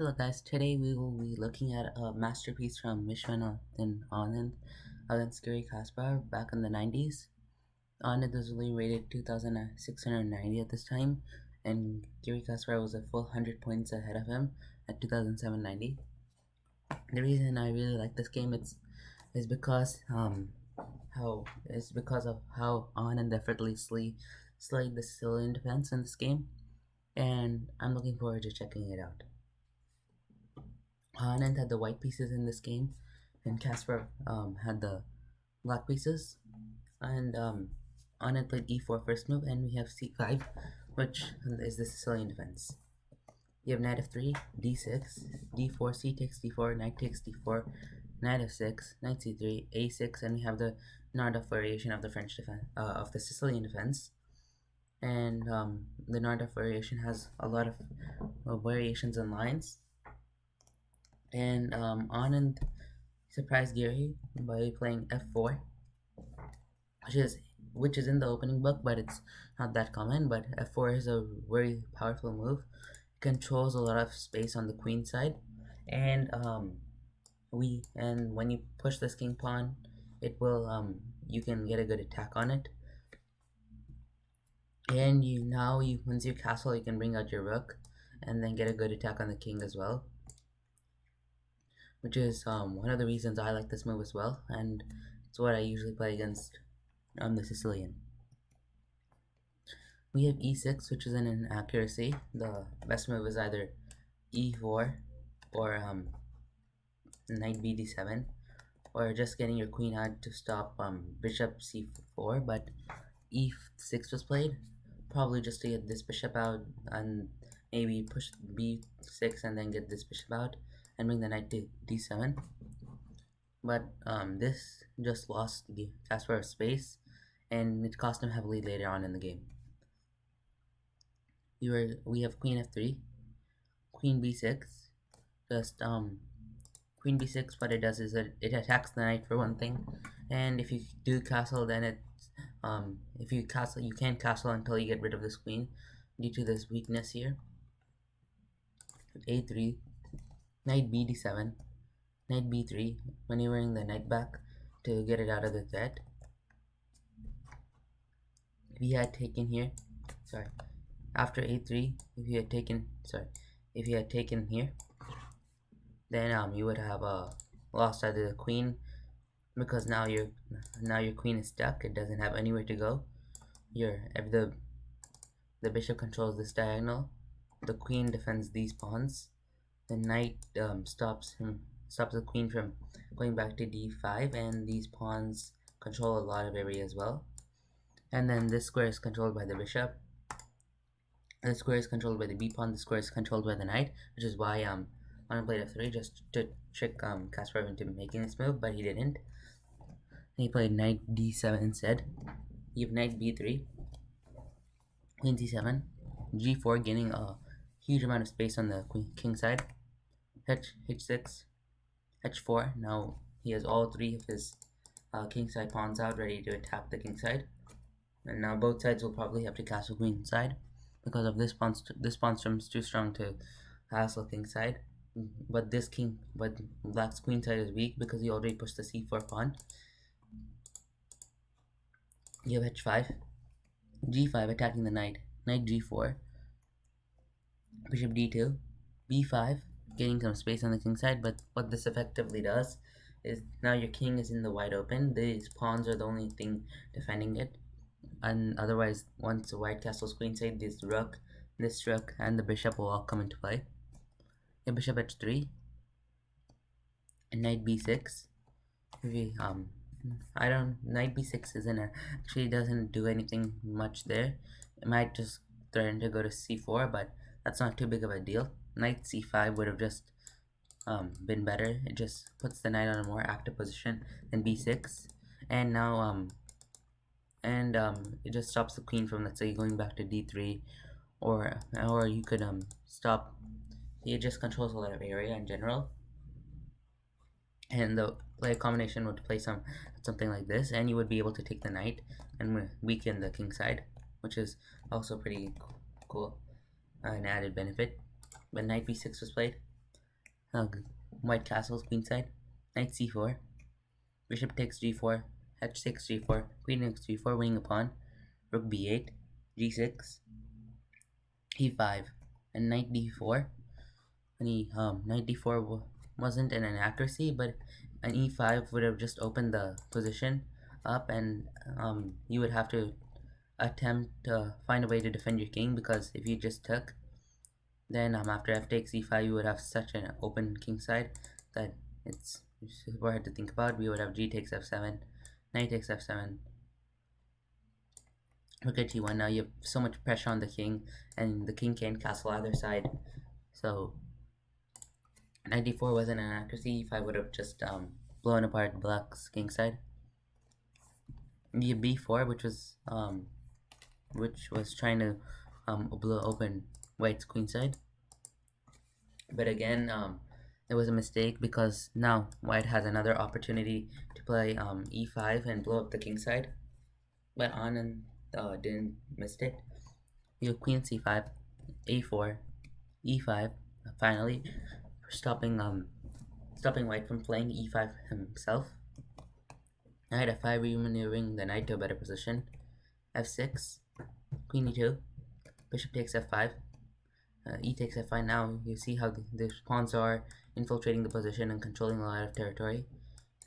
Hello guys, today we will be looking at a masterpiece from Mishwan and Anand against Kasparov back in the 90s. Anand was only rated 2,690 at this time, and Kasparov was a full 100 points ahead of him at 2,790. The reason I really like this game is because of how Anand effortlessly slayed the Sicilian defense in this game, and I'm looking forward to checking it out. Anand had the white pieces in this game, and Kasparov had the black pieces. And Anand played e4 first move, and we have c5, which is the Sicilian defense. You have knight f3, d6, d4, c takes d4, knight takes d4, knight f6, knight c3, a6, and we have the Nardov variation of the French defense, of the Sicilian defense. And the Nardov variation has a lot of variations and lines. And Anand surprised Gary by playing f4, which is in the opening book, but it's not that common. But f4 is a very powerful move. It controls a lot of space on the queen side, and when you push this king pawn, it will you can get a good attack on it. And once you castle, you can bring out your rook, and then get a good attack on the king as well, which is one of the reasons I like this move as well, and it's what I usually play against the Sicilian. We have e6, which is an inaccuracy. The best move is either e4 or knight bd7, or just getting your queen out to stop bishop c4, but e6 was played, probably just to get this bishop out and maybe push b6 and then get this bishop out and bring the knight to d7. But this just lost Kasparov space, and it cost him heavily later on in the game. We have queen f3, queen b6. Just queen b6. What it does is that it attacks the knight for one thing, and if you do castle, then if you castle, you can't castle until you get rid of this queen due to this weakness here. a3, knight bd7, knight b3, maneuvering the knight back to get it out of the threat. If he had taken here, after a3, if you had taken here, then you would have lost either the queen, because now your queen is stuck. It doesn't have anywhere to go. If the bishop controls this diagonal, the queen defends these pawns. The knight stops the queen from going back to d5, and these pawns control a lot of area as well. And then this square is controlled by the bishop. This square is controlled by the b pawn. This square is controlled by the knight, which is why Anand played f3 just to trick Kasparov into making this move, but he didn't. He played knight d7 instead. You have knight b3, queen c7, g4, gaining a huge amount of space on the king side. h6, h4. Now he has all three of his king side pawns out, ready to attack the king side. And now both sides will probably have to castle queen side because of this pawn. This pawn is too strong to castle king side. But black's queen side is weak because he already pushed the c4 pawn. You have h5, g5, attacking the knight, knight g4, bishop d2, b5, getting some space on the king side. But what this effectively does is now your king is in the wide open. These pawns are the only thing defending it, and otherwise, once the white castles queen side, this rook, and the bishop will all come into play. A bishop h3, and knight b6. Knight b6 actually doesn't do anything much there. It might just threaten to go to c4, but that's not too big of a deal. Knight c5 would have just been better. It just puts the knight on a more active position than b6, and now it just stops the queen from, let's say, going back to d3, or you could stop. It just controls a lot of area in general, and the play combination would play something like this, and you would be able to take the knight and weaken the king side, which is also pretty cool, an added benefit. But knight b6 was played. uh, white castles queenside. Knight c4, bishop takes g4, h6 g4, queen takes g4, winning a pawn. Rook b8, g6, e5, and knight d4. And knight d4 wasn't an inaccuracy, but an e5 would have just opened the position up, and you would have to attempt to find a way to defend your king, because if you just took, then after f takes e5 you would have such an open king side that it's super hard to think about. We would have g takes f7, knight takes f7, rook at g1. Now you have so much pressure on the king, and the king can't castle either side, so knight d4 wasn't an accuracy. e5 would have just blown apart black's king side. b4, which was trying to blow open white's queen side, but again it was a mistake, because now white has another opportunity to play e5 and blow up the king side, but Anand didn't miss it. You have queen c5, a4, e5, finally stopping white from playing e5 himself. Knight f5, remaneuvering the knight to a better position. f6, queen e2, bishop takes f5, e takes f5. Now you see how the pawns are infiltrating the position and controlling a lot of territory,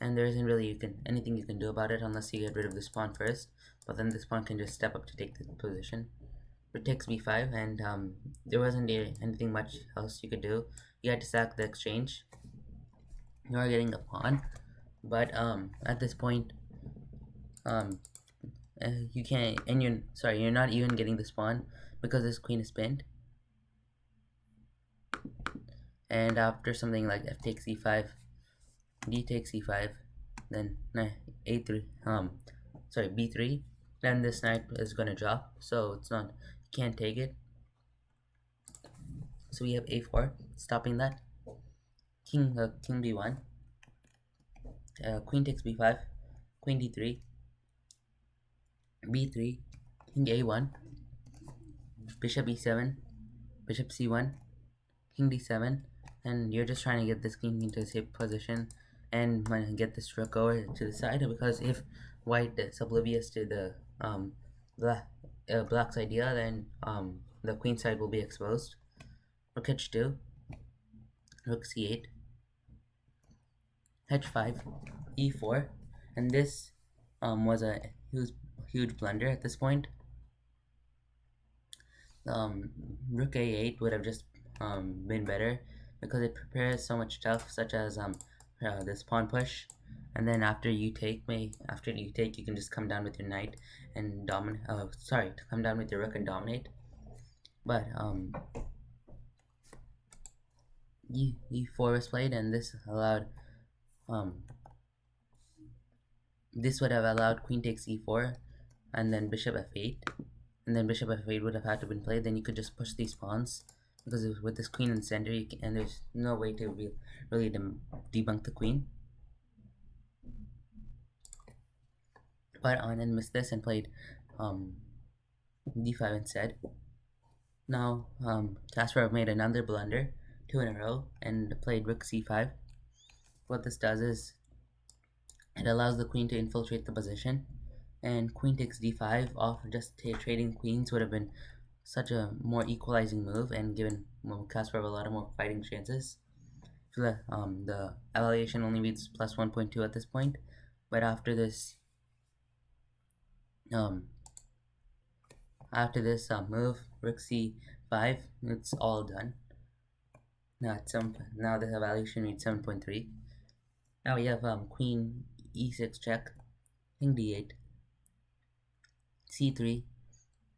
and there isn't really anything you can do about it unless you get rid of this pawn first, but then this pawn can just step up to take the position. Rook takes b5, and there wasn't anything much else you could do. You had to sack the exchange. You are getting a pawn, but at this point you can't, and you're not even getting this pawn because this queen is pinned. And after something like f takes e5, d takes e5, then a3, b3, then this knight is gonna drop, so it's not, you can't take it. So we have a4 stopping that. King b1, queen takes b5, queen d3, b3, king a1, bishop e7, bishop c1, king d7, and you're just trying to get this king into a safe position and get this rook over to the side, because if white is oblivious to the black's idea, then the queen side will be exposed. Rook h2, rook c8, h5, e4, and this was a huge blunder at this point. Rook a8 would have just been better, because it prepares so much stuff, such as this pawn push, and then after you take, you can just come down with your knight and dominate. Come down with your rook and dominate. But e4 was played, and this allowed this would have allowed queen takes e4, and then bishop f8, and then bishop f8 would have had to been played. Then you could just push these pawns, because with this queen in the center, and there's no way to really debunk the queen. But Anand missed this and played d5 instead. Now Kasparov made another blunder, 2 in a row, and played rook c5. What this does is it allows the queen to infiltrate the position, and queen takes d5 off just trading queens would have been such a more equalizing move and given Kasparov a lot of more fighting chances. So the evaluation only reads plus 1.2 at this point, but after this move, rook c5, it's all done. Now the evaluation reads 7.3. Now we have queen e6 check, king d8, c3.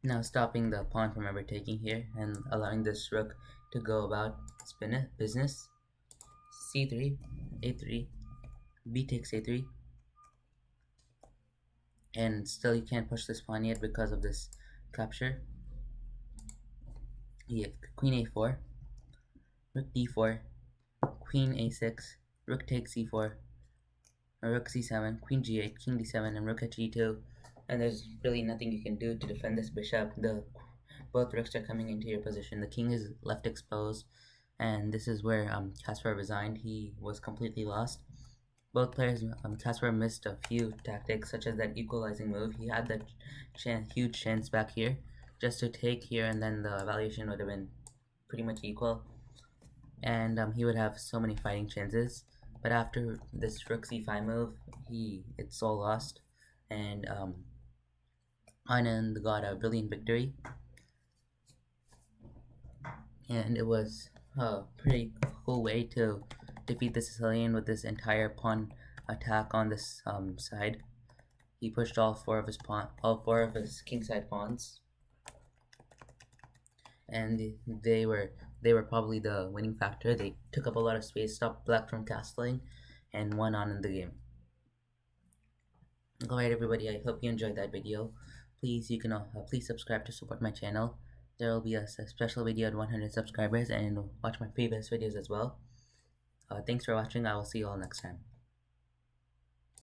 Now stopping the pawn from ever taking here and allowing this rook to go about business. c3, a3, b takes a3, and still you can't push this pawn yet because of this capture. You have queen a4, rook d4, queen a6, rook takes c4, rook c7, queen g8, king d7, and rook at g2. And there's really nothing you can do to defend this bishop. Both rooks are coming into your position. The king is left exposed, and this is where Kasparov resigned. He was completely lost. Both players, Kasparov missed a few tactics, such as that equalizing move. He had that huge chance back here just to take here, and then the evaluation would have been pretty much equal, and he would have so many fighting chances. But after this rook c5 move, it's all lost, and Anand got a brilliant victory, and it was a pretty cool way to defeat the Sicilian with this entire pawn attack on this side. He pushed all four of his kingside pawns, and they were probably the winning factor. They took up a lot of space, stopped black from castling, and won on in the game. Alright everybody, I hope you enjoyed that video. Please, you can please subscribe to support my channel. There will be a special video at 100 subscribers, and watch my previous videos as well. Thanks for watching. I will see you all next time.